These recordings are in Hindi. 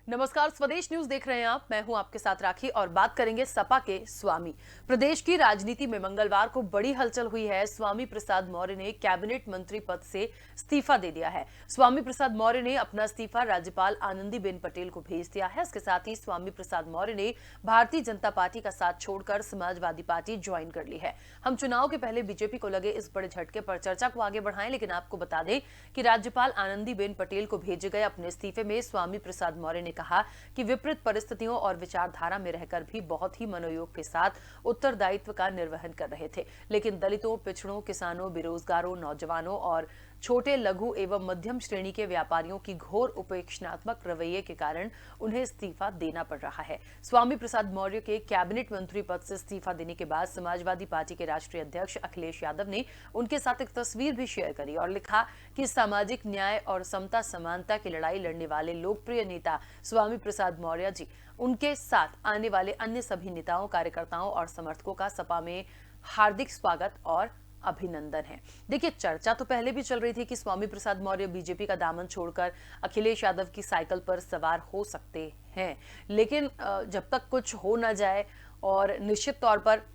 नमस्कार, स्वदेश न्यूज देख रहे हैं आप। मैं हूं आपके साथ राखी और बात करेंगे सपा के स्वामी। प्रदेश की राजनीति में मंगलवार को बड़ी हलचल हुई है। स्वामी प्रसाद मौर्य ने कैबिनेट मंत्री पद से इस्तीफा दे दिया है। स्वामी प्रसाद मौर्य ने अपना इस्तीफा राज्यपाल आनंदीबेन पटेल को भेज दिया है। इसके साथ ही स्वामी प्रसाद मौर्य ने भारतीय जनता पार्टी का साथ छोड़कर समाजवादी पार्टी ज्वाइन कर ली है। हम चुनाव के पहले बीजेपी को लगे इस बड़े झटके पर चर्चा को आगे बढ़ाएं, लेकिन आपको बता दें कि राज्यपाल आनंदीबेन पटेल को भेजे गए अपने इस्तीफे में स्वामी प्रसाद मौर्य ने कहा कि विपरीत परिस्थितियों और विचारधारा में रहकर भी बहुत ही मनोयोग के साथ उत्तरदायित्व का निर्वहन कर रहे थे, लेकिन दलितों, पिछड़ों, किसानों, बेरोजगारों, नौजवानों और छोटे, लघु एवं मध्यम श्रेणी के व्यापारियों की घोर उपेक्षात्मक रवैये के कारण उन्हें इस्तीफा देना पड़ रहा है। स्वामी प्रसाद मौर्य के कैबिनेट मंत्री पद से इस्तीफा देने के बाद समाजवादी पार्टी के राष्ट्रीय अध्यक्ष अखिलेश यादव ने उनके साथ एक तस्वीर भी शेयर करी और लिखा कि सामाजिक न्याय और समता समानता की लड़ाई लड़ने वाले लोकप्रिय नेता स्वामी प्रसाद मौर्य जी, उनके साथ आने वाले अन्य सभी नेताओं, कार्यकर्ताओं और समर्थकों का सपा में हार्दिक स्वागत और अभिनंदन है। देखिए, चर्चा तो पहले भी चल रही थी कि स्वामी प्रसाद मौर्य बीजेपी का दामन छोड़कर अखिलेश यादव की साइकिल पर सवार हो सकते हैं, लेकिन जब तक कुछ हो ना जाए और निश्चित तौर पर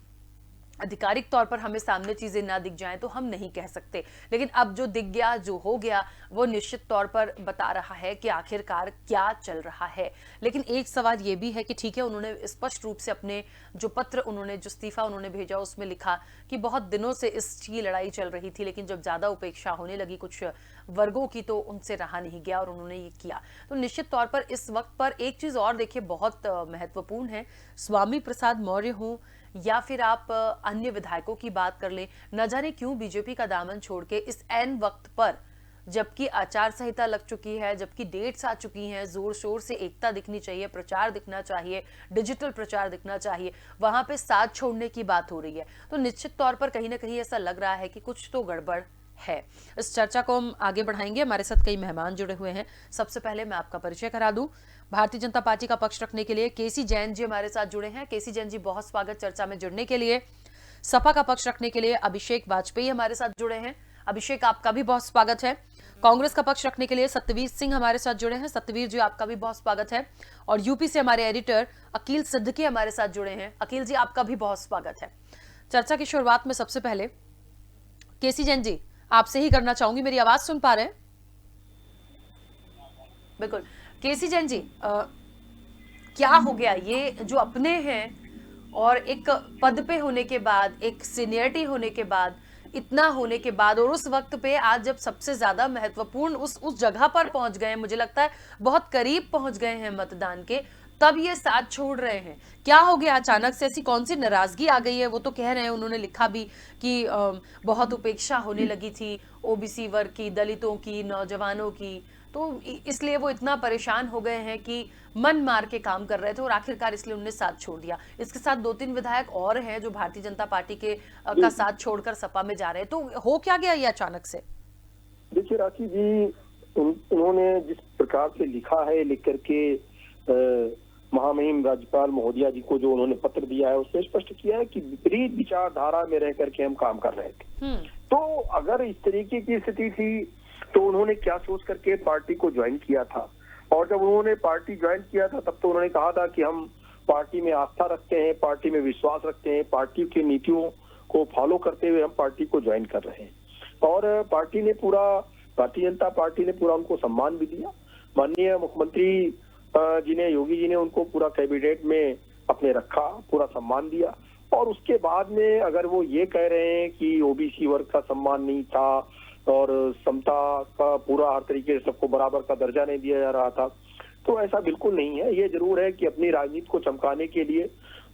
आधिकारिक तौर पर हमें सामने चीजें ना दिख जाएं तो हम नहीं कह सकते। लेकिन अब जो दिख गया, जो हो गया, वो निश्चित तौर पर बता रहा है कि आखिरकार क्या चल रहा है। लेकिन एक सवाल ये भी है कि ठीक है, उन्होंने स्पष्ट रूप से अपने जो पत्र, उन्होंने जो इस्तीफा उन्होंने भेजा उसमें लिखा कि बहुत दिनों से इसकी लड़ाई चल रही थी, लेकिन जब ज्यादा उपेक्षा होने लगी कुछ वर्गों की तो उनसे रहा नहीं गया और उन्होंने ये किया। तो निश्चित तौर पर इस वक्त पर एक चीज और देखिए बहुत महत्वपूर्ण है, स्वामी प्रसाद मौर्य हो या फिर आप अन्य विधायकों की बात कर लें, न जाने क्यों बीजेपी का दामन छोड़ के इस ऐन वक्त पर, जबकि आचार संहिता लग चुकी है, जबकि डेट्स आ चुकी हैं, जोर शोर से एकता दिखनी चाहिए, प्रचार दिखना चाहिए, डिजिटल प्रचार दिखना चाहिए, वहां पे साथ छोड़ने की बात हो रही है। तो निश्चित तौर पर कहीं ना कहीं ऐसा लग रहा है कि कुछ तो गड़बड़ है। इस चर्चा को हम आगे बढ़ाएंगे। हमारे साथ कई मेहमान जुड़े हुए हैं। सबसे पहले मैं आपका परिचय करा दूं। भारतीय जनता पार्टी का पक्ष रखने के लिए केसी जैन जी हमारे साथ जुड़े हैं। केसी जैन जी, बहुत स्वागत चर्चा में जुड़ने के लिए। सपा का पक्ष रखने के लिए अभिषेक वाजपेयी हमारे साथ जुड़े हैं। अभिषेक, आपका भी बहुत स्वागत है। कांग्रेस का पक्ष रखने के लिए सत्यवीर सिंह हमारे साथ जुड़े हैं। सत्यवीर जी, आपका भी बहुत स्वागत है। और यूपी से हमारे एडिटर अकील सिद्दीकी हमारे साथ जुड़े हैं। अकील जी, आपका भी बहुत स्वागत है। चर्चा की शुरुआत में सबसे पहले केसी जैन जी आपसे ही करना चाहूंगी। मेरी आवाज सुन पा रहे हैं? बिल्कुल। केसी जैन जी, क्या हो गया, ये जो अपने हैं और एक पद पे होने के बाद, एक सीनियरिटी होने के बाद, इतना होने के बाद, और उस वक्त पे आज जब सबसे ज्यादा महत्वपूर्ण उस जगह पर पहुंच गए हैं, मुझे लगता है बहुत करीब पहुंच गए हैं मतदान के, तब ये साथ छोड़ रहे हैं। क्या हो गया अचानक से? ऐसी कौन सी नाराजगी आ गई है? वो तो कह रहे हैं, उन्होंने लिखा भी कि बहुत उपेक्षा होने लगी थी ओबीसी वर्ग की, दलितों की, नौजवानों की, तो इसलिए वो इतना परेशान हो गए हैं कि मन मार के काम कर रहे थे और आखिरकार इसलिए उन्होंने साथ छोड़ दिया। इसके साथ दो तीन विधायक और हैं जो भारतीय जनता पार्टी के का साथ छोड़कर सपा में जा रहे हैं। तो हो क्या गया ये अचानक से? देखिए राखी जी, उन्होंने जिस प्रकार से लिखा है, लिख करके महामहिम राज्यपाल महोदया जी को जो उन्होंने पत्र दिया है, उसमें स्पष्ट किया है कि विपरीत विचारधारा में रह करके हम काम कर रहे थे। तो अगर इस तरीके की स्थिति थी तो उन्होंने क्या सोच करके पार्टी को ज्वाइन किया था? और जब उन्होंने पार्टी ज्वाइन किया था तब तो उन्होंने कहा था कि हम पार्टी में आस्था रखते हैं, पार्टी में विश्वास रखते हैं, पार्टी की नीतियों को फॉलो करते हुए हम पार्टी को ज्वाइन कर रहे हैं। और भारतीय जनता पार्टी ने पूरा उनको सम्मान भी दिया। माननीय मुख्यमंत्री जी ने, योगी जी ने उनको पूरा कैबिनेट में अपने रखा, पूरा सम्मान दिया। और उसके बाद में अगर वो ये कह रहे हैं कि ओबीसी वर्ग का सम्मान नहीं था और समता का पूरा हर तरीके से सबको बराबर का दर्जा नहीं दिया जा रहा था, तो ऐसा बिल्कुल नहीं है। ये जरूर है कि अपनी राजनीति को चमकाने के लिए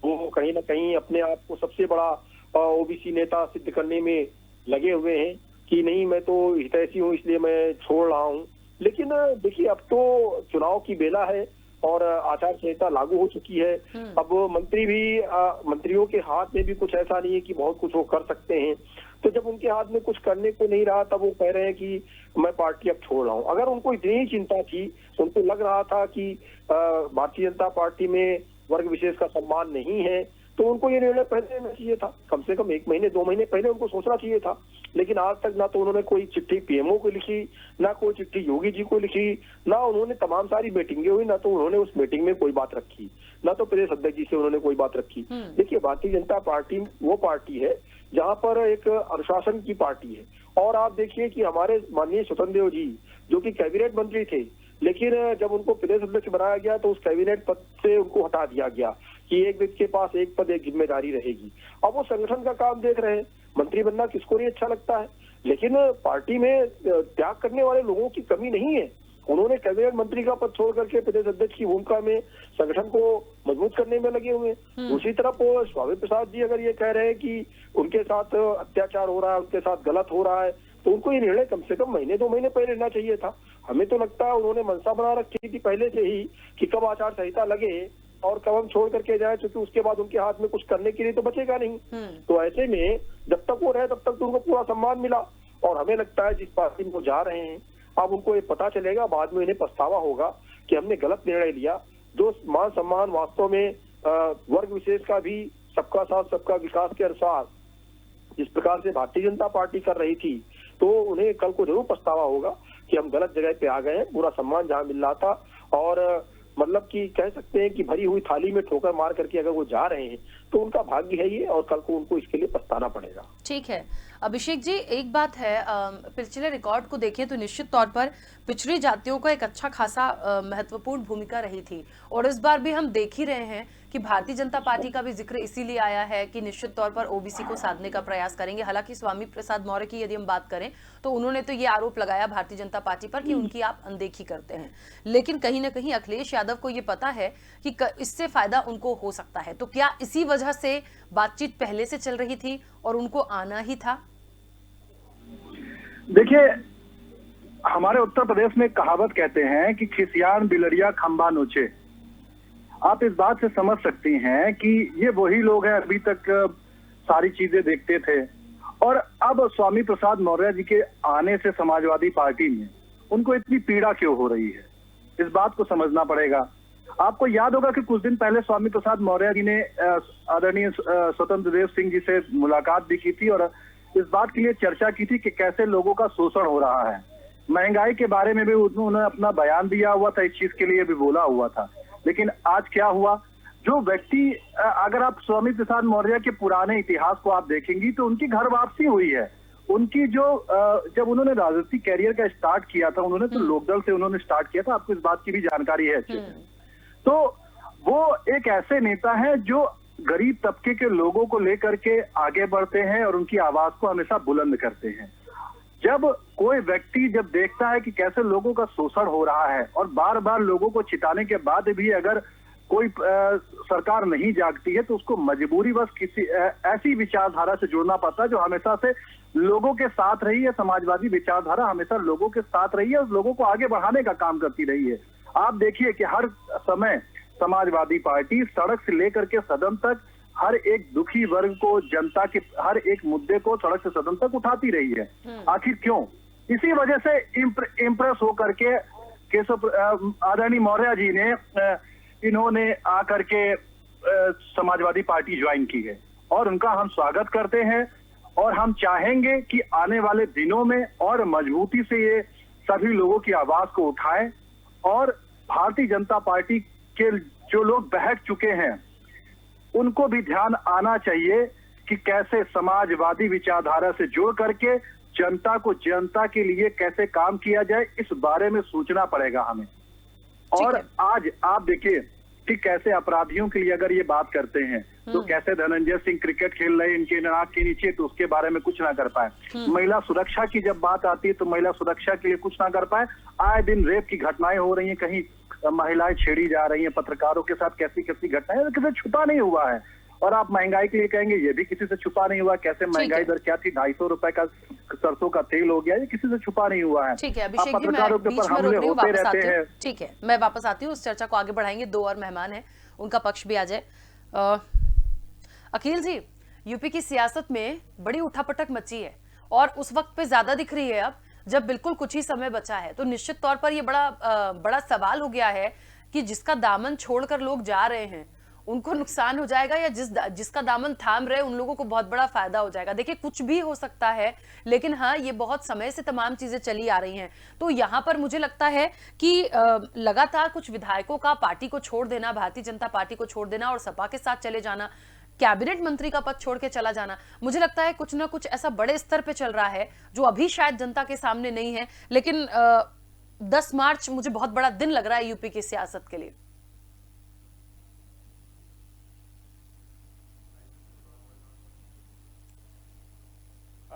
वो कहीं ना कहीं अपने आप को सबसे बड़ा ओबीसी नेता सिद्ध करने में लगे हुए हैं कि नहीं, मैं तो हितैषी हूँ इसलिए मैं छोड़ रहा हूँ। लेकिन देखिए, अब तो चुनाव की बेला है और आचार संहिता लागू हो चुकी है। अब मंत्रियों के हाथ में भी कुछ ऐसा नहीं है कि बहुत कुछ वो कर सकते हैं। तो जब उनके हाथ में कुछ करने को नहीं रहा, तब वो कह रहे हैं कि मैं पार्टी अब छोड़ रहा हूँ। अगर उनको इतनी ही चिंता थी, उनको लग रहा था कि भारतीय जनता पार्टी में वर्ग विशेष का सम्मान नहीं है, तो उनको ये निर्णय पहले लेना चाहिए था, कम से कम 1 महीने 2 महीने पहले उनको सोचना चाहिए था। लेकिन आज तक ना तो उन्होंने कोई चिट्ठी पीएमओ को लिखी, ना कोई चिट्ठी योगी जी को लिखी, ना उन्होंने तमाम सारी मीटिंगें हुई, ना तो उन्होंने उस मीटिंग में कोई बात रखी, ना तो प्रदेश अध्यक्ष जी से उन्होंने कोई बात रखी। देखिए, भारतीय जनता पार्टी वो पार्टी है जहां पर एक अनुशासन की पार्टी है। और आप देखिए कि हमारे माननीय स्वतंत्र देव जी जो कि कैबिनेट मंत्री थे, लेकिन जब उनको प्रदेश अध्यक्ष बनाया गया तो उस कैबिनेट पद से उनको हटा दिया गया कि एक व्यक्ति के पास एक पद एक जिम्मेदारी रहेगी। अब वो संगठन का काम देख रहे हैं, मंत्री बनना किसको नहीं अच्छा लगता है, लेकिन पार्टी में त्याग करने वाले लोगों की कमी नहीं है। उन्होंने कैबिनेट मंत्री का पद छोड़ करके प्रदेश अध्यक्ष की भूमिका में संगठन को मजबूत करने में लगे हुए हैं। दूसरी तरफ स्वामी प्रसाद जी अगर ये कह रहे हैं कि उनके साथ अत्याचार हो रहा है, उनके साथ गलत हो रहा है, तो उनको ये निर्णय कम से कम महीने 2 महीने पहले लेना चाहिए था। हमें तो लगता है उन्होंने मनसा बना रखी थी पहले से ही कि कब आचार संहिता लगे और कब हम छोड़ करके जाए, क्योंकि उसके बाद उनके हाथ में कुछ करने के लिए तो बचेगा नहीं। तो ऐसे में जब तक वो रहे तब तक तो उनको पूरा सम्मान मिला। और हमें लगता है जिस पार्टी में वो जा रहे हैं, अब उनको ये पता चलेगा, बाद में इन्हें पछतावा होगा कि हमने गलत निर्णय लिया। जो मान सम्मान वास्तव में वर्ग विशेष का भी सबका साथ सबका विकास के अनुसार जिस प्रकार से भारतीय जनता पार्टी कर रही थी, तो उन्हें कल को जरूर पछतावा होगा कि हम गलत जगह पे आ गए हैं। पूरा सम्मान जहां मिल रहा था और मतलब कि कह सकते हैं कि भरी हुई थाली में ठोकर मार करके अगर वो जा रहे हैं तो उनका भाग्य है ये, और कल को उनको इसके लिए पछताना पड़ेगा। ठीक है अभिषेक जी, एक बात है, पिछले रिकॉर्ड को देखें तो निश्चित तौर पर पिछड़ी जातियों का एक अच्छा खासा महत्वपूर्ण भूमिका रही थी, और इस बार भी हम देख ही रहे हैं कि भारतीय जनता पार्टी का भी जिक्र इसीलिए आया है कि निश्चित तौर पर ओबीसी को साधने का प्रयास करेंगे। हालांकि स्वामी प्रसाद मौर्य की यदि हम बात करें तो उन्होंने तो ये आरोप लगाया भारतीय जनता पार्टी पर कि उनकी आप अनदेखी करते हैं, लेकिन कहीं ना कहीं अखिलेश यादव को ये पता है कि इससे फायदा उनको हो सकता है। तो क्या इसी वजह से बातचीत पहले से चल रही थी और उनको आना ही था? देखिए, हमारे उत्तर प्रदेश में कहावत कहते हैं कि खिसियान बिलरिया खंबा नोचे। आप इस बात से समझ सकती हैं कि ये वही लोग हैं अभी तक सारी चीजें देखते थे, और अब स्वामी प्रसाद मौर्य जी के आने से समाजवादी पार्टी में उनको इतनी पीड़ा क्यों हो रही है, इस बात को समझना पड़ेगा। आपको याद होगा कि कुछ दिन पहले स्वामी प्रसाद मौर्य जी ने आदरणीय स्वतंत्र देव सिंह जी से मुलाकात भी की थी और इस बात के लिए चर्चा की थी कि कैसे लोगों का शोषण हो रहा है। महंगाई के बारे में भी उन्होंने अपना बयान दिया हुआ था, इस चीज के लिए भी बोला हुआ था। लेकिन आज क्या हुआ, जो व्यक्ति, अगर आप स्वामी प्रसाद मौर्य के पुराने इतिहास को आप देखेंगी तो उनकी घर वापसी हुई है। उनकी जो जब उन्होंने राजनीतिक कैरियर का स्टार्ट किया था, उन्होंने तो लोकदल से उन्होंने स्टार्ट किया था, आपको इस बात की भी जानकारी है अच्छे से। तो वो एक ऐसे नेता हैं जो गरीब तबके के लोगों को लेकर के आगे बढ़ते हैं और उनकी आवाज को हमेशा बुलंद करते हैं। जब कोई व्यक्ति जब देखता है कि कैसे लोगों का शोषण हो रहा है और बार बार लोगों को चिताने के बाद भी अगर कोई सरकार नहीं जागती है, तो उसको मजबूरी बस किसी ऐसी विचारधारा से जुड़ना पड़ता है जो हमेशा से लोगों के साथ रही है। समाजवादी विचारधारा हमेशा लोगों के साथ रही है और लोगों को आगे बढ़ाने का काम करती रही है। आप देखिए कि हर समय समाजवादी पार्टी सड़क से लेकर के सदन तक हर एक दुखी वर्ग को, जनता के हर एक मुद्दे को सड़क से सदन तक उठाती रही है। आखिर क्यों? इसी वजह से इम्प्रेस होकर के केशव आदरणीय मौर्य जी ने इन्होंने आकर के समाजवादी पार्टी ज्वाइन की है और उनका हम स्वागत करते हैं और हम चाहेंगे कि आने वाले दिनों में और मजबूती से ये सभी लोगों की आवाज को उठाएं और भारतीय जनता पार्टी के जो लोग बहक चुके हैं उनको भी ध्यान आना चाहिए कि कैसे समाजवादी विचारधारा से जोड़ करके जनता को जनता के लिए कैसे काम किया जाए, इस बारे में सोचना पड़ेगा हमें। और आज आप देखिए कि कैसे अपराधियों के लिए अगर ये बात करते हैं तो कैसे धनंजय सिंह क्रिकेट खेल रहे हैं इनके नाक के नीचे, तो उसके बारे में कुछ ना कर पाए। महिला सुरक्षा की जब बात आती है तो महिला सुरक्षा के लिए कुछ ना कर पाए। आए दिन रेप की घटनाएं हो रही हैं, कहीं महिलाएं छेड़ी जा रही हैं, पत्रकारों के साथ कैसी कैसी घटनाएं, किसी छुपा नहीं हुआ है। और आप महंगाई के लिए कहेंगे ये भी किसी से छुपा नहीं हुआ। कैसे महंगाई दर क्या थी, 250 रुपए का सरसों का तेल हो गया, ये किसी से छुपा नहीं हुआ है। ठीक है अभिषेक जी, पत्रकारों के ऊपर हमले होते रहते हैं। ठीक है, मैं वापस आती हूँ, उस चर्चा को आगे बढ़ाएंगे। 2 और मेहमान हैं, उनका पक्ष भी आ जाए। अखिल जी, यूपी की सियासत में बड़ी उठापटक मची है और उस वक्त पे ज्यादा दिख रही है अब जब बिल्कुल कुछ ही समय बचा है। तो निश्चित तौर पर ये बड़ा सवाल हो गया है कि जिसका दामन छोड़कर लोग जा रहे हैं उनको नुकसान हो जाएगा या जिसका दामन थाम रहे उन लोगों को बहुत बड़ा फायदा हो जाएगा? देखिए, कुछ भी हो सकता है, लेकिन हाँ, ये बहुत समय से तमाम चीजें चली आ रही हैं। तो यहाँ पर मुझे लगता है कि लगातार कुछ विधायकों का पार्टी को छोड़ देना, भारतीय जनता पार्टी को छोड़ देना और सपा के साथ चले जाना, कैबिनेट मंत्री का पद छोड़ के चला जाना, मुझे लगता है कुछ ना कुछ ऐसा बड़े स्तर पे चल रहा है जो अभी शायद जनता के सामने नहीं है, लेकिन 10 मार्च मुझे बहुत बड़ा दिन लग रहा है यूपी की सियासत के लिए।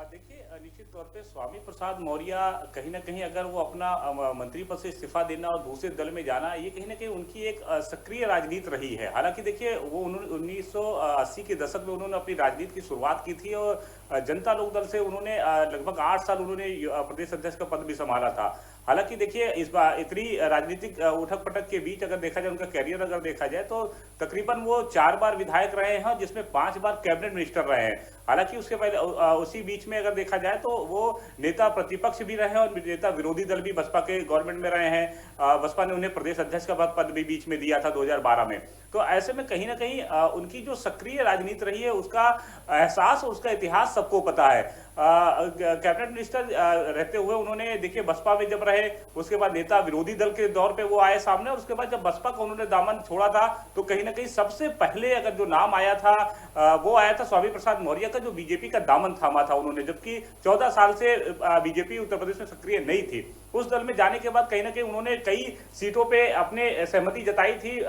देखिए, निश्चित तौर पे स्वामी प्रसाद मौर्य कहीं ना कहीं अगर वो अपना मंत्री पद से इस्तीफा देना और दूसरे दल में जाना, ये कहीं ना कहीं उनकी एक सक्रिय राजनीति रही है। हालांकि देखिए, वो 1980 के दशक में उन्होंने अपनी राजनीति की शुरुआत की थी और जनता लोक दल से उन्होंने लगभग 8 साल उन्होंने प्रदेश अध्यक्ष का पद भी संभाला था। हालांकि देखिए, इस बार इतनी राजनीतिक उठक पटक के बीच अगर देखा जाए, उनका कैरियर अगर देखा जाए तो तकरीबन वो 4 बार विधायक रहे हैं, जिसमें 5 बार कैबिनेट मिनिस्टर रहे हैं। हालांकि उसके पहले उसी बीच में अगर देखा जाए तो वो नेता प्रतिपक्ष भी रहे हैं और नेता विरोधी दल भी बसपा के गवर्नमेंट में रहे हैं। बसपा ने उन्हें प्रदेश अध्यक्ष का पद भी बीच में दिया था 2012 में। तो ऐसे में कहीं ना कहीं उनकी जो सक्रिय राजनीति रही है, उसका एहसास और उसका इतिहास सबको पता है। कैबिनेट मिनिस्टर रहते हुए उन्होंने देखिए बसपा में जब रहे, उसके बाद नेता विरोधी दल के दौर पे वो आए सामने, और उसके बाद जब बसपा का उन्होंने दामन छोड़ा था तो कहीं ना कहीं सबसे पहले अगर जो नाम आया था वो आया था स्वामी प्रसाद मौर्य का, जो बीजेपी का दामन थामा था उन्होंने, जबकि 14 साल से बीजेपी उत्तर प्रदेश में सक्रिय नहीं थी। उस दल में जाने के बाद कहीं ना कहीं उन्होंने कई सीटों पे अपने सहमति जताई थी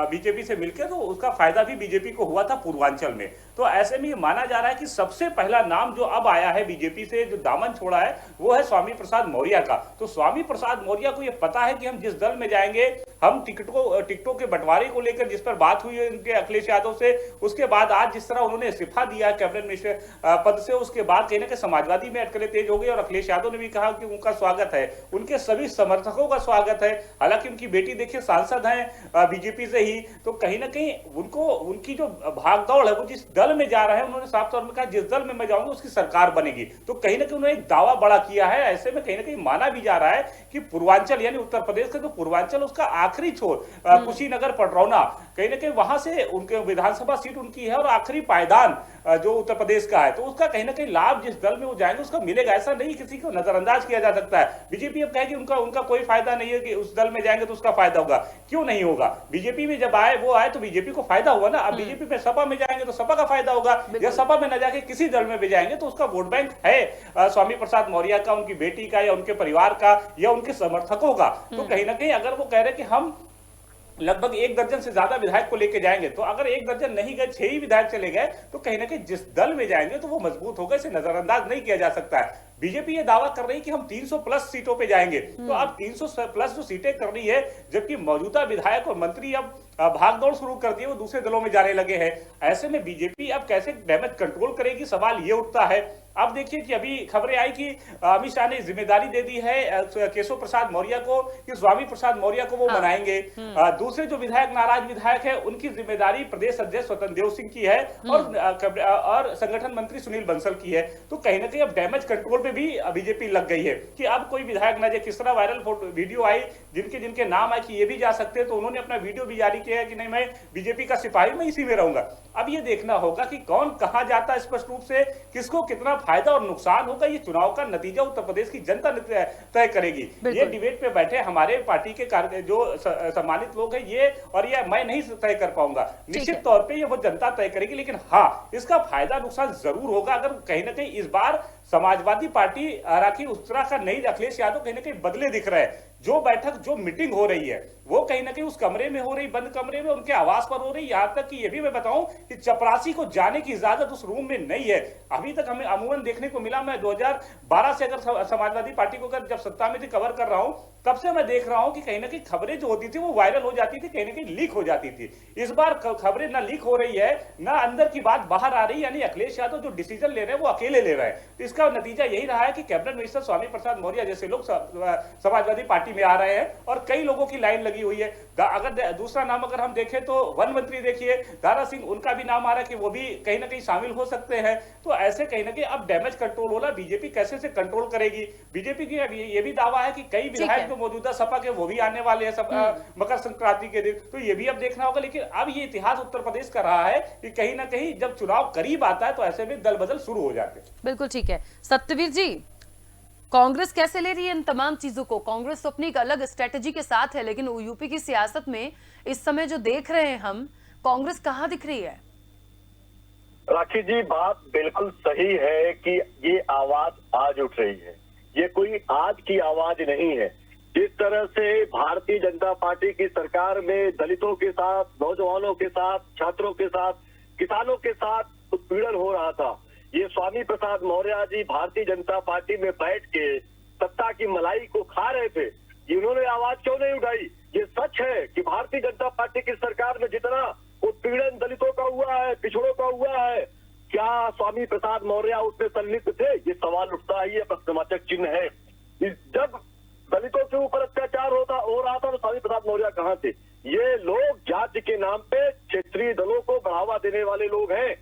बीजेपी से मिलकर, तो उसका फायदा भी बीजेपी को हुआ था पूर्वांचल में। तो ऐसे में ये माना जा रहा है कि सबसे पहला नाम जो अब आया है बीजेपी से, जो दामन छोड़ा है, वो है स्वामी प्रसाद मौर्य का। तो स्वामी प्रसाद मौर्य को ये पता है कि हम जिस दल में जाएंगे, हम टिकटों के बंटवारे को लेकर जिस पर बात हुई है उनके अखिलेश यादव से, उसके बाद आज जिस तरह उन्होंने इस्तीफा दिया है कैबिनेट मिनिस्टर पद से, उसके बाद कहीं ना कहीं समाजवादी में अटकलें तेज हो गई और अखिलेश यादव ने भी कहा कि उनका स्वागत है, उनके सभी समर्थकों का स्वागत है। हालांकि उनकी बेटी देखिए सांसद है बीजेपी से ही, तो कहीं ना कहीं उनको उनकी जो भागदौड़ है, वो जिस दल में जा रहे हैं, उन्होंने साफ तौर पर कहा जिस दल में मैं जाऊंगा उसकी सरकार बनेगी। तो कहीं ना कहीं उन्होंने एक दावा बड़ा किया है। ऐसे में कहीं ना कहीं माना भी जा रहा है कि पूर्वांचल यानी उत्तर प्रदेश का जो पूर्वांचल, उसका आखिरी छोर कुशीनगर पडरौना, कहीं ना कहीं वहां से उनके विधानसभा सीट उनकी है और आखिरी पायदान जो उत्तर प्रदेश का है, तो उसका कहीं ना कहीं लाभ जिस दल में वो जाएंगे उसका मिलेगा। ऐसा नहीं किसी को नजरअंदाज किया जा सकता है। बीजेपी अब कहे कि उनका कोई फायदा नहीं है कि उस दल में जाएंगे तो उसका फायदा होगा, क्यों नहीं होगा? बीजेपी में जब वो आए तो बीजेपी को फायदा हुआ ना। अब बीजेपी में सपा में जाएंगे तो सपा का फायदा होगा, या सपा में न जाके किसी दल में भी जाएंगे तो उसका वोट बैंक है स्वामी प्रसाद मौर्य का, उनकी बेटी का, या उनके परिवार का, या उनके समर्थकों का। तो कहीं ना कहीं अगर वो कह रहे कि हम लगभग 1 दर्जन से ज्यादा विधायक को लेकर जाएंगे, तो अगर 1 दर्जन नहीं गए, 6 ही विधायक चले गए, तो कहीं ना कहीं जिस दल में जाएंगे तो वो मजबूत होगा, इसे नजरअंदाज नहीं किया जा सकता है। बीजेपी ये दावा कर रही है कि हम 300 प्लस सीटों पे जाएंगे, तो अब 300 प्लस जो सीटें कर रही है, जबकि मौजूदा विधायक और मंत्री अब भागदौड़ शुरू कर दी है, वो दूसरे दलों में जाने लगे हैं। ऐसे में बीजेपी अब कैसे डैमेज कंट्रोल करेगी, सवाल ये उठता है। अब देखिए कि अभी खबरें आई कि अमित शाह ने जिम्मेदारी दे दी है केशव प्रसाद मौर्य को कि स्वामी प्रसाद मौर्य को वो बनाएंगे। दूसरे जो विधायक, नाराज विधायक है, उनकी जिम्मेदारी प्रदेश अध्यक्ष स्वतंत्र देव सिंह की है और संगठन मंत्री सुनील बंसल की है। तो कहीं ना कहीं अब डैमेज कंट्रोल पे भी बीजेपी लग गई है कि अब कोई विधायक न जाए। किस तरह वायरल वीडियो आई जिनके नाम आए कि ये भी जा सकते हैं, तो उन्होंने अपना वीडियो भी जारी किया है कि नहीं, मैं बीजेपी का सिपाही, मैं इसी में रहूंगा। अब ये देखना होगा कि कौन कहां जाता है, स्पष्ट रूप से किसको कितना फायदा और नुकसान होगा, ये चुनाव का नतीजा उत्तर प्रदेश की जनता तय करेगी। ये डिबेट पे बैठे हमारे पार्टी के जो सम्मानित लोग हैं, ये और ये मैं नहीं तय कर पाऊंगा। निश्चित तौर पे ये वो जनता तय करेगी, लेकिन हाँ, इसका फायदा नुकसान जरूर होगा। अगर कहीं ना कहीं इस बार समाजवादी पार्टी हालांकि उत्तराखंड नहीं, अखिलेश यादव कहीं ना कहीं बदले दिख रहे हैं। जो बैठक, जो मीटिंग हो रही है, वो कहीं ना कहीं उस कमरे में हो रही, बंद कमरे में, उनके आवास पर हो रही। यहां तक कि ये भी मैं बताऊं कि चपरासी को जाने की इजाजत उस रूम में नहीं है। अभी तक हमें अमूमन देखने को मिला, मैं 2012 से अगर समाजवादी पार्टी को जब सत्ता में थी कवर कर रहा हूं, तब से मैं देख रहा हूं कि कहीं ना कहीं खबरें जो होती थी वो वायरल हो जाती थी, कहीं ना कहीं लीक हो जाती थी। इस बार खबरें ना लीक हो रही है, ना अंदर की बात बाहर आ रही, यानी अखिलेश यादव जो डिसीजन ले रहे हैं वो अकेले ले रहे हैं। तो इसका नतीजा यही रहा है कि कैबिनेट मिनिस्टर स्वामी प्रसाद मौर्य जैसे लोग समाजवादी पार्टी में आ रहे हैं और कई लोगों की लाइन लगी लगी हुई है। अगर दूसरा नाम अगर हम देखें तो वन मंत्री देखिए दारा सिंह, उनका भी नाम आ रहा है कि वो भी कहीं ना कहीं शामिल हो सकते हैं। तो ऐसे कहीं ना कहीं अब डैमेज कंट्रोल हो रहा, बीजेपी कैसे से कंट्रोल करेगी। बीजेपी की ये भी दावा है कि कई विधायक जो मौजूदा सपा के वो भी आने वाले हैं मकर संक्रांति के दिन, तो ये भी अब देखना होगा। लेकिन अब ये इतिहास उत्तर प्रदेश का रहा है कि कहीं ना कहीं जब चुनाव करीब आता है तो ऐसे में दल बदल शुरू हो जाते हैं। बिल्कुल ठीक है। सत्यवीर जी, कांग्रेस कैसे ले रही है इन तमाम चीजों को? कांग्रेस तो अपनी एक अलग स्ट्रेटेजी के साथ है, लेकिन यूपी की सियासत में इस समय जो देख रहे हैं हम, कांग्रेस कहां दिख रही है? राखी जी, बात बिल्कुल सही है कि ये आवाज आज उठ रही है। ये कोई आज की आवाज नहीं है। जिस तरह से भारतीय जनता पार्टी की सरकार में दलितों के साथ, नौजवानों के साथ, छात्रों के साथ, किसानों के साथ उत्पीड़न हो रहा था, ये स्वामी प्रसाद मौर्य जी भारतीय जनता पार्टी में बैठ के सत्ता की मलाई को खा रहे थे। इन्होंने आवाज क्यों नहीं उठाई? ये सच है कि भारतीय जनता पार्टी की सरकार में जितना उत्पीड़न दलितों का हुआ है, पिछड़ों का हुआ है, क्या स्वामी प्रसाद मौर्य उसमें संलिप्त थे? ये सवाल उठता है, ये प्रश्नवाचक चिन्ह है। जब दलितों के ऊपर अत्याचार हो रहा था तो स्वामी प्रसाद मौर्य कहाँ थे? ये लोग जाति के नाम पे क्षेत्रीय दलों को बढ़ावा देने वाले लोग हैं।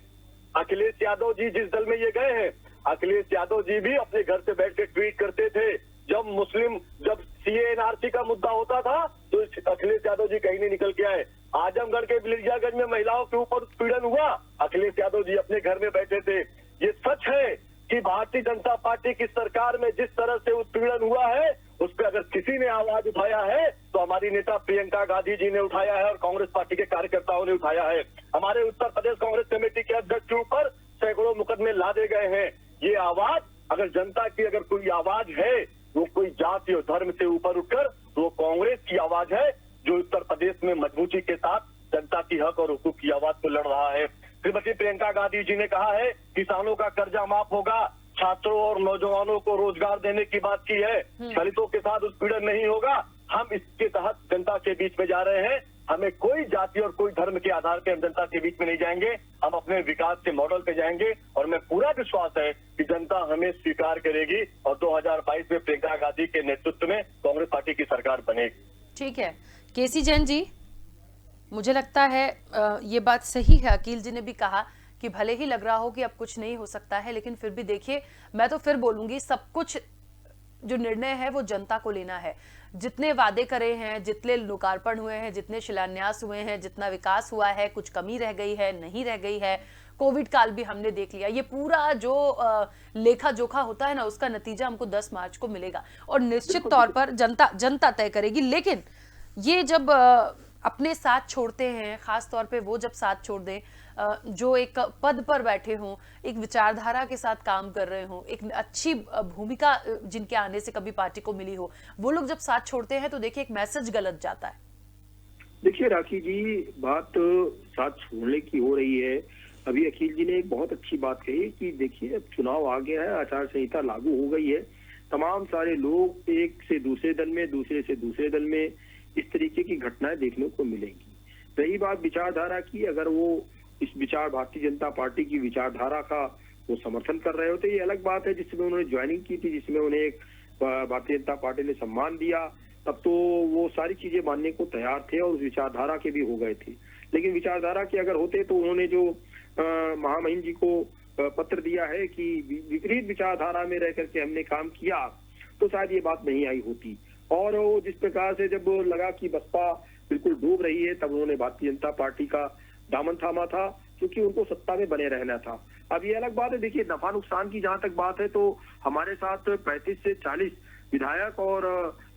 अखिलेश यादव जी जिस दल में ये गए हैं, अखिलेश यादव जी भी अपने घर से बैठ के ट्वीट करते थे। जब सीएनआरसी का मुद्दा होता था तो अखिलेश यादव जी कहीं नहीं निकल के आए। आजमगढ़ के बिलियागंज में महिलाओं के ऊपर उत्पीड़न हुआ, अखिलेश यादव जी अपने घर में बैठे थे। ये सच है कि भारतीय जनता पार्टी की सरकार में जिस तरह से उत्पीड़न हुआ है उस पर अगर किसी ने आवाज उठाया है तो हमारी नेता प्रियंका गांधी जी ने उठाया है और कांग्रेस पार्टी के कार्यकर्ताओं ने उठाया है। हमारे उत्तर प्रदेश कांग्रेस कमेटी के अध्यक्ष के ऊपर सैकड़ों मुकदमे लादे गए हैं। ये आवाज अगर जनता की अगर कोई आवाज है, वो कोई जाति और धर्म से ऊपर उठकर, तो कांग्रेस की आवाज है जो उत्तर प्रदेश में मजबूती के साथ जनता की हक और हुकूक की आवाज को लड़ रहा है। श्रीमती प्रियंका गांधी जी ने कहा है किसानों का कर्जा माफ होगा, छात्रों और नौजवानों को रोजगार देने की बात की है, दलितों के साथ उत्पीड़न नहीं होगा। हम इसके तहत जनता के बीच में जा रहे हैं। हमें कोई जाति और कोई धर्म के आधार पर हम जनता के बीच में नहीं जाएंगे, हम अपने विकास के मॉडल पे जाएंगे और मैं पूरा विश्वास है कि जनता हमें स्वीकार करेगी और 2022 में प्रियंका गांधी के नेतृत्व में कांग्रेस पार्टी की सरकार बनेगी। ठीक है। केसी जैन जी, मुझे लगता है ये बात सही है। अकील जी ने भी कहा कि भले ही लग रहा हो कि अब कुछ नहीं हो सकता है, लेकिन फिर भी देखिए, मैं तो फिर बोलूंगी सब कुछ जो निर्णय है वो जनता को लेना है। जितने वादे करे हैं, जितने लोकार्पण हुए हैं, जितने शिलान्यास हुए हैं, जितना विकास हुआ है, कुछ कमी रह गई है, नहीं रह गई है, कोविड काल भी हमने देख लिया। ये पूरा जो लेखा जोखा होता है ना, उसका नतीजा हमको 10 मार्च को मिलेगा और निश्चित तौर पर जनता तय करेगी। लेकिन ये जब अपने साथ छोड़ते हैं, खास तौर पे वो जब साथ छोड़ दें जो एक पद पर बैठे हों, एक विचारधारा के साथ काम कर रहे हों, एक अच्छी भूमिका जिनके आने से कभी पार्टी को मिली हो, वो लोग जब साथ छोड़ते हैं तो देखिए एक मैसेज गलत जाता है। देखिए राखी जी, बात साथ छोड़ने की हो रही है। अभी अखिल जी ने एक बहुत अच्छी बात कही कि देखिए अब चुनाव आ गया है, आचार संहिता लागू हो गई है, तमाम सारे लोग एक से दूसरे दल में, दूसरे से दूसरे दल में, इस तरीके की घटनाएं देखने को मिलेंगी। रही बात विचारधारा की, अगर वो इस भारतीय जनता पार्टी की विचारधारा का वो समर्थन कर रहे होते, ये अलग बात है। जिसमें उन्होंने ज्वाइनिंग की थी, जिसमें उन्हें एक भारतीय जनता पार्टी ने सम्मान दिया, तब तो वो सारी चीजें मानने को तैयार थे और उस विचारधारा के भी हो गए थे। लेकिन विचारधारा के अगर होते तो उन्होंने जो महामहिम जी को पत्र दिया है कि विपरीत विचारधारा में रह करके हमने काम किया, तो शायद ये बात नहीं आई होती। और वो जिस प्रकार से जब लगा कि बसपा बिल्कुल डूब रही है, तब उन्होंने भारतीय जनता पार्टी का दामन थामा था, क्योंकि उनको सत्ता में बने रहना था। अब ये अलग बात है, देखिए नफा नुकसान की जहां तक बात है तो हमारे साथ 35 से 40 विधायक और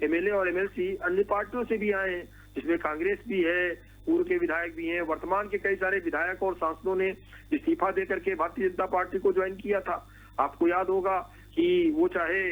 एमएलए और एमएलसी अन्य पार्टियों से भी आए हैं, जिसमें कांग्रेस भी है, पूर्व के विधायक भी हैं, वर्तमान के कई सारे विधायक और सांसदों ने इस्तीफा देकर के भारतीय जनता पार्टी को ज्वाइन किया था। आपको याद होगा कि वो चाहे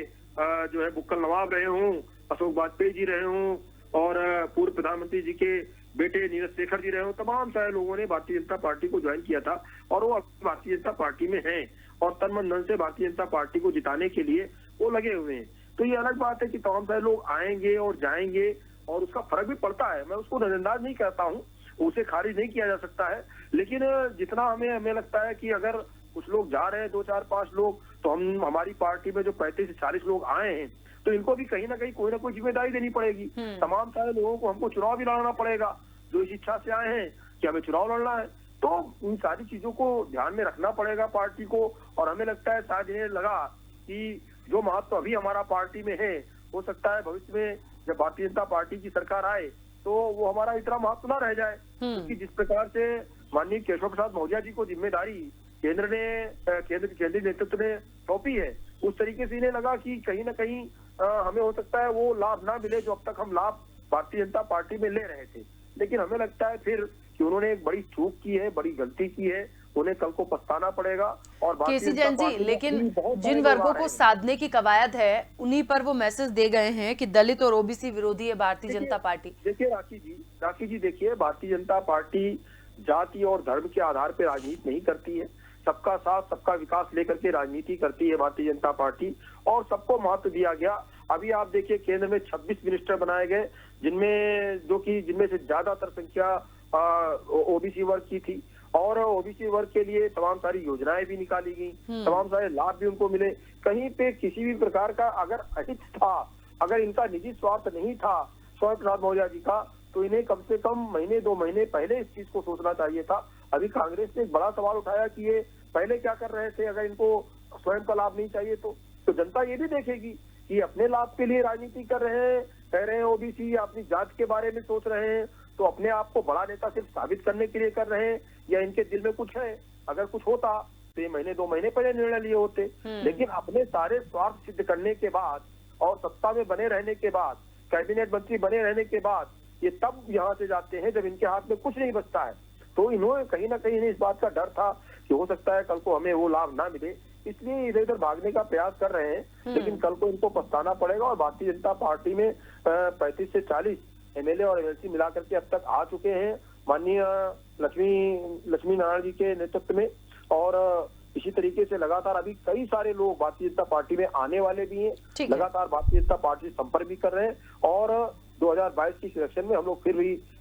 जो है बुक्कल नवाब रहे हों, अशोक वाजपेयी जी रहे हों और पूर्व प्रधानमंत्री जी के बेटे नीरज शेखर जी रहे हों, तमाम सारे लोगों ने भारतीय जनता पार्टी को ज्वाइन किया था और वो भारतीय जनता पार्टी में हैं और तन मन धन से भारतीय जनता पार्टी को जिताने के लिए वो लगे हुए हैं। तो ये अलग बात है कि तमाम सारे लोग आएंगे और जाएंगे और उसका फर्क भी पड़ता है। मैं उसको नजरअंदाज नहीं करता हूँ, उसे खारिज नहीं किया जा सकता है, लेकिन जितना हमें लगता है कि अगर कुछ लोग जा रहे हैं, 2, 4, 5 लोग, तो हम हमारी पार्टी में जो 35 से 40 लोग आए हैं, तो इनको भी कहीं ना कहीं कोई ना कोई जिम्मेदारी देनी पड़ेगी। तमाम सारे लोगों को हमको चुनाव भी लड़ना पड़ेगा, जो इस इच्छा से आए हैं कि हमें चुनाव लड़ना है। तो इन सारी चीजों को ध्यान में रखना पड़ेगा पार्टी को। और हमें लगता है, शायद इन्हें लगा कि जो महत्व अभी हमारा पार्टी में है, हो सकता है भविष्य में जब भारतीय जनता पार्टी की सरकार आए तो वो हमारा इतना महत्व ना रह जाए। क्योंकि जिस प्रकार से माननीय केशव प्रसाद मौर्य जी को जिम्मेदारी केंद्रीय नेतृत्व ने सौंपी है, उस तरीके से इन्हें लगा कि कहीं ना कहीं हमें हो सकता है वो लाभ ना मिले जो अब तक हम लाभ भारतीय जनता पार्टी में ले रहे थे। लेकिन हमें लगता है फिर कि उन्होंने एक बड़ी चूक की है, बड़ी गलती की है, उन्हें कल को पछताना पड़ेगा। और केसी जैन जी, लेकिन जिन वर्गों को साधने की कवायद है उन्हीं पर वो मैसेज दे गए हैं कि दलित और ओबीसी विरोधी है भारतीय जनता पार्टी। देखिए राखी जी देखिए, भारतीय जनता पार्टी जाति और धर्म के आधार पर राजनीति नहीं करती है। सबका साथ सबका विकास लेकर के राजनीति करती है भारतीय जनता पार्टी, और सबको महत्व दिया गया। अभी आप देखिए केंद्र में 26 मिनिस्टर बनाए गए, जिनमें से ज्यादातर संख्या ओबीसी वर्ग की थी, और ओबीसी वर्ग के लिए तमाम सारी योजनाएं भी निकाली गई, तमाम सारे लाभ भी उनको मिले। कहीं पे किसी भी प्रकार का अगर अहित था, अगर इनका निजी स्वार्थ नहीं था केशव प्रसाद मौर्य जी का, तो इन्हें कम से कम महीने 2 महीने पहले इस चीज को सोचना चाहिए था। अभी कांग्रेस ने एक बड़ा सवाल उठाया कि ये पहले क्या कर रहे थे, अगर इनको स्वयं का लाभ नहीं चाहिए तो जनता ये भी देखेगी कि अपने लाभ के लिए राजनीति कर रहे हैं, कह रहे हैं ओबीसी, अपनी जात के बारे में सोच रहे हैं, तो अपने आप को बड़ा नेता सिर्फ साबित करने के लिए कर रहे हैं या इनके दिल में कुछ है। अगर कुछ होता तो ये महीने 2 महीने पहले निर्णय लिए होते। लेकिन अपने सारे स्वार्थ सिद्ध करने के बाद और सत्ता में बने रहने के बाद, कैबिनेट मंत्री बने रहने के बाद, ये तब यहाँ से जाते हैं जब इनके हाथ में कुछ नहीं बचता है। तो इन्होंने कहीं ना कहीं इस बात का डर था कि हो सकता है कल को हमें वो लाभ ना मिले, इसलिए इधर उधर भागने का प्रयास कर रहे हैं। लेकिन कल को इनको पछताना पड़ेगा। और भारतीय जनता पार्टी में 35 से 40 एमएलए और एमएलसी मिलाकर के अब तक आ चुके हैं माननीय लक्ष्मी नारायण जी के नेतृत्व में। और इसी तरीके से लगातार अभी कई सारे लोग भारतीय जनता पार्टी में आने वाले भी हैं, लगातार भारतीय जनता पार्टी से संपर्क भी कर रहे हैं। और 2022 की इलेक्शन में हम लोग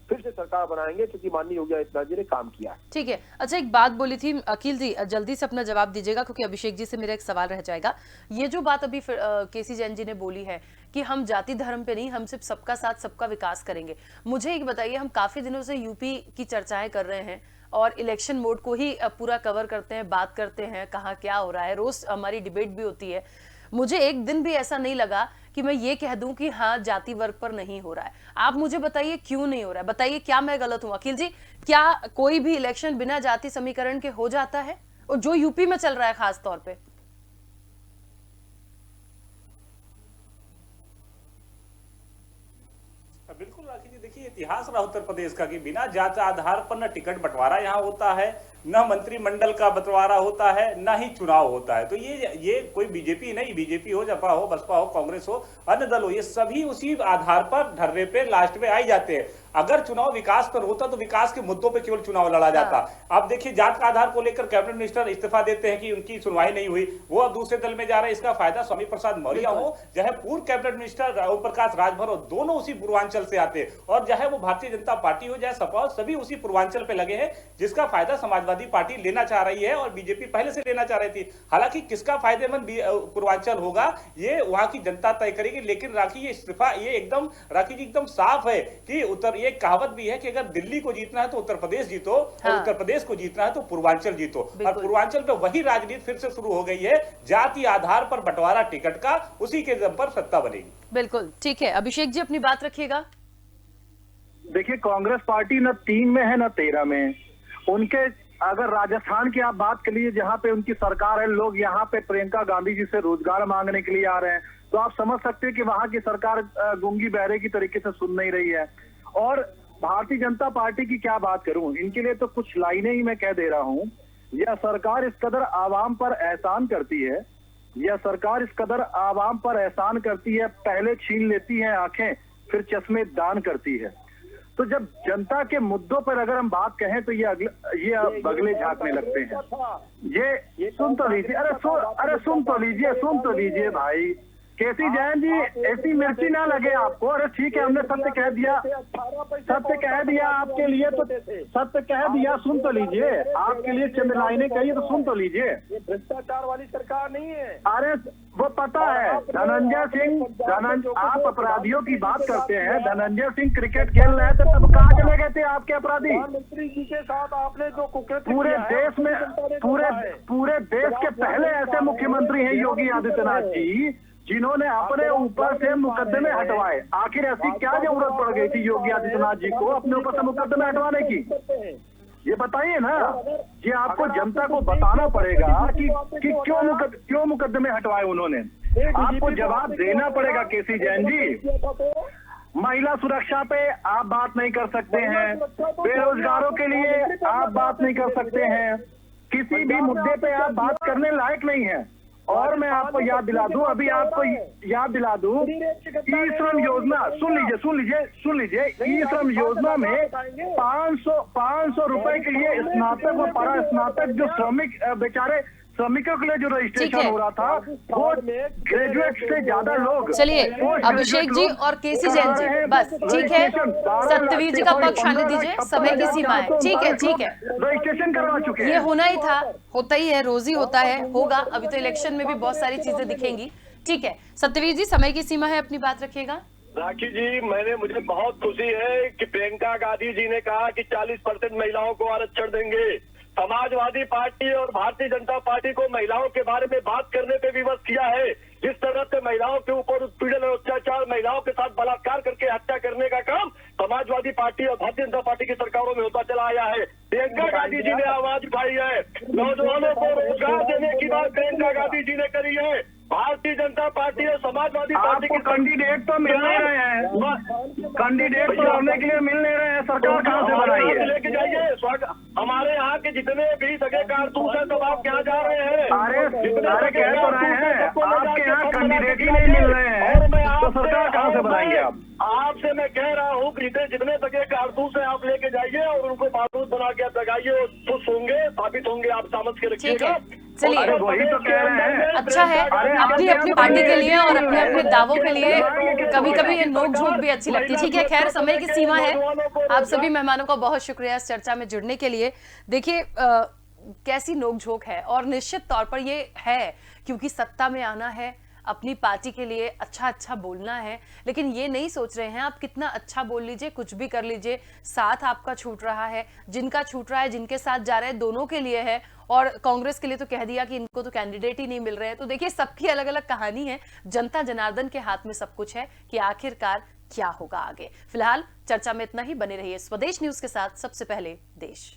फिर से सरकार बनाएंगे, क्योंकि माननीय योगी आदित्यनाथ जी ने काम किया है। ठीक है। अच्छा, एक बात बोली थी अखिल जी, जल्दी से अपना जवाब दीजिएगा क्योंकि अभिषेक जी से मेरा एक सवाल रह जाएगा। ये जो बात अभी केसी जैन जी ने बोली है कि हम जाति धर्म पे नहीं, हम सिर्फ सबका साथ सबका विकास करेंगे, मुझे एक बताइए, हम काफी दिनों से यूपी की चर्चाएं कर रहे हैं और इलेक्शन मोड को ही पूरा कवर करते हैं, बात करते हैं कहाँ क्या हो रहा है, रोज हमारी डिबेट भी होती है। मुझे एक दिन भी ऐसा नहीं लगा कि मैं ये कह दूं कि हाँ जाति वर्ग पर नहीं हो रहा है। आप मुझे बताइए क्यों नहीं हो रहा है, बताइए क्या मैं गलत हूं। अखिल जी, क्या कोई भी इलेक्शन बिना जाति समीकरण के हो जाता है, और जो यूपी में चल रहा है खास तौर पे? बिल्कुल राखी जी, देखिए इतिहास रहा उत्तर प्रदेश का कि बिना जात आधार पर न टिकट बंटवारा यहाँ होता है, न मंत्रिमंडल का बंटवारा होता है, न ही चुनाव होता है। तो ये कोई बीजेपी नहीं, बीजेपी हो, सपा हो, बसपा हो, कांग्रेस हो, अन्य दल हो, ये सभी उसी आधार पर ढर्रे पे लास्ट में आई जाते हैं। अगर चुनाव विकास पर होता तो विकास के मुद्दों पे केवल चुनाव लड़ा जाता। आप देखिए जात का आधार को लेकर कैबिनेट मिनिस्टर इस्तीफा देते हैं कि उनकी सुनवाई नहीं हुई, वो अब दूसरे दल में जा रहे हैं। इसका फायदा स्वामी प्रसाद मौर्य हो, चाहे पूर्व कैबिनेट मिनिस्टर ओम प्रकाश राजभर हो, दोनों उसी पूर्वांचल से आते हैं। और चाहे वो भारतीय जनता पार्टी हो, चाहे सपा हो, सभी उसी पूर्वांचल पे लगे हैं, जिसका फायदा समाजवादी पार्टी लेना चाह रही है और बीजेपी पहले से लेना चाह रही थी। हालांकि किसका फायदेमंद पूर्वांचल होगा ये वहां की जनता तय करेगी। लेकिन राखी ये इस्तीफा, ये एकदम राखी जी एकदम साफ है कि ये कहावत भी है कि अगर दिल्ली को जीतना है तो उत्तर प्रदेश जीतो, और उत्तर प्रदेश को जीतना है तो पूर्वांचल जीतो। और पूर्वांचल पे वही राजनीति फिर से शुरू हो गई है, जाति आधार पर बंटवारा टिकट का, उसी के दम पर सत्ता बनेगी। बिल्कुल ठीक है। अभिषेक जी अपनी बात रखिएगा। देखिए कांग्रेस पार्टी न 3 में है न 13 में। उनके अगर राजस्थान की आप बात करिए, जहां पे उनकी सरकार है, लोग यहाँ पे प्रियंका गांधी जी से रोजगार मांगने के लिए आ रहे हैं, तो आप समझ सकते हैं कि वहां की सरकार गूंगी बहरे की तरीके से सुन नहीं रही है। और भारतीय जनता पार्टी की क्या बात करूं, इनके लिए तो कुछ लाइनें ही मैं कह दे रहा हूं। यह सरकार इस कदर आवाम पर एहसान करती है, यह सरकार इस कदर आवाम पर एहसान करती है, पहले छीन लेती है आंखें, फिर चश्मे दान करती है। तो जब जनता के मुद्दों पर अगर हम बात कहें तो ये बगले झांकने लगते हैं। ये सुन तो लीजिए, अरे सुन तो लीजिए भाई, केसी जैन जी, ऐसी मिर्ची ना लगे आपको। अरे ठीक है, हमने सत्य कह दिया, सत्य कह दिया आपके लिए, तो सत्य कह दिया, सुन तो लीजिए। आपके लिए चंद लाइनें कही तो सुन तो लीजिए। ये भ्रष्टाचार वाली सरकार नहीं है। अरे वो पता है, धनंजय सिंह, आप अपराधियों की बात करते हैं। धनंजय सिंह क्रिकेट खेल रहे थे तब कहाँ चले गए थे आपके अपराधी? प्रधानमंत्री जी के साथ आपने जो कुकृत्य पूरे किया है, देश में, पूरे देश के पहले ऐसे मुख्यमंत्री हैं योगी आदित्यनाथ जी, जिन्होंने अपने ऊपर से मुकदमे हटवाए। आखिर ऐसी क्या जरूरत पड़ गई थी योगी आदित्यनाथ जी को अपने ऊपर से मुकदमे हटवाने की? ये बताइए ना। ये आपको जनता को बताना पड़ेगा कि क्यों मुकदमे हटवाए उन्होंने। आपको जवाब देना पड़ेगा केसी जैन जी। महिला सुरक्षा पे आप बात नहीं कर सकते हैं, बेरोजगारों के लिए आप बात नहीं कर सकते हैं, किसी भी मुद्दे पे आप बात करने लायक नहीं है। और मैं आपको याद दिला दूं, अभी आपको याद दिला दूं, ई श्रम योजना, सुन लीजिए, ई श्रम योजना में 500 रुपए के लिए स्नातक व परा स्नातक जो श्रमिक बेचारे श्रमिकों के लिए जो रजिस्ट्रेशन हो रहा था, वो ग्रेजुएट से ज्यादा लोग। चलिए अभिषेक जी और केसी जैन जी, बस ठीक है, सत्यवीर जी का पक्ष आने दीजिए, समय की सीमा है। ठीक है रजिस्ट्रेशन करवा चुके हैं। ये होना ही था, होता ही है, रोज ही होता है, होगा। अभी तो इलेक्शन में भी बहुत सारी चीजें दिखेंगी। ठीक है सत्यवीर जी, समय की सीमा है, अपनी बात रखिएगा। राखी जी, मुझे बहुत खुशी है कि प्रियंका गांधी जी ने कहा कि 40% महिलाओं को आरक्षण देंगे। समाजवादी पार्टी और भारतीय जनता पार्टी को महिलाओं के बारे में बात करने पे विवश किया है। जिस तरह से महिलाओं के ऊपर उत्पीड़न और अत्याचार, महिलाओं के साथ बलात्कार करके हत्या करने का काम समाजवादी पार्टी और भारतीय जनता पार्टी की सरकारों में होता चला आया है। प्रियंका गांधी जी ने आवाज उठाई है, नौजवानों को रोजगार देने की बात प्रियंका गांधी जी ने करी है। भारतीय जनता पार्टी और समाजवादी पार्टी के कैंडिडेट तो मिल नहीं रहे हैं, कैंडिडेट तो होने के लिए मिल नहीं रहे हैं, सरकार कहाँ से बनाई है? लेके जाइए, हमारे यहाँ के जितने भी सगे कारतूस है सब आप क्या जा रहे हैं? अरे कह तो रहे हैं, आपके यहाँ कैंडिडेट ही नहीं मिल रहे हैं, तो सरकार कहाँ से बनाएंगे आप? आपसे मैं कह रहा हूँ कि जितने सगे कारतूस है आप लेके जाइए और उनको बारूद बना के आप लगाइए, और खुश होंगे, साबित होंगे, आप समझ के रखिएगा। चलिए वही तो कह रहे हैं। अच्छा है, अपनी अपनी पार्टी के लिए और अपने अपने दावों के लिए कभी कभी ये नोक झोंक भी अच्छी लगती है। ठीक है, खैर समय की सीमा है। आप सभी मेहमानों का बहुत शुक्रिया इस चर्चा में जुड़ने के लिए। देखिए कैसी नोक झोंक है, और निश्चित तौर पर ये है क्योंकि सत्ता में आना है, अपनी पार्टी के लिए अच्छा बोलना है, लेकिन ये नहीं सोच रहे हैं आप कितना अच्छा बोल लीजिए, कुछ भी कर लीजिए, साथ आपका छूट रहा है, जिनका छूट रहा है, जिनके साथ जा रहे हैं, दोनों के लिए है। और कांग्रेस के लिए तो कह दिया कि इनको तो कैंडिडेट ही नहीं मिल रहे हैं। तो देखिए सबकी अलग अलग कहानी है, जनता जनार्दन के हाथ में सब कुछ है कि आखिरकार क्या होगा आगे। फिलहाल चर्चा में इतना ही, बने रहिए स्वदेश न्यूज के साथ, सबसे पहले देश।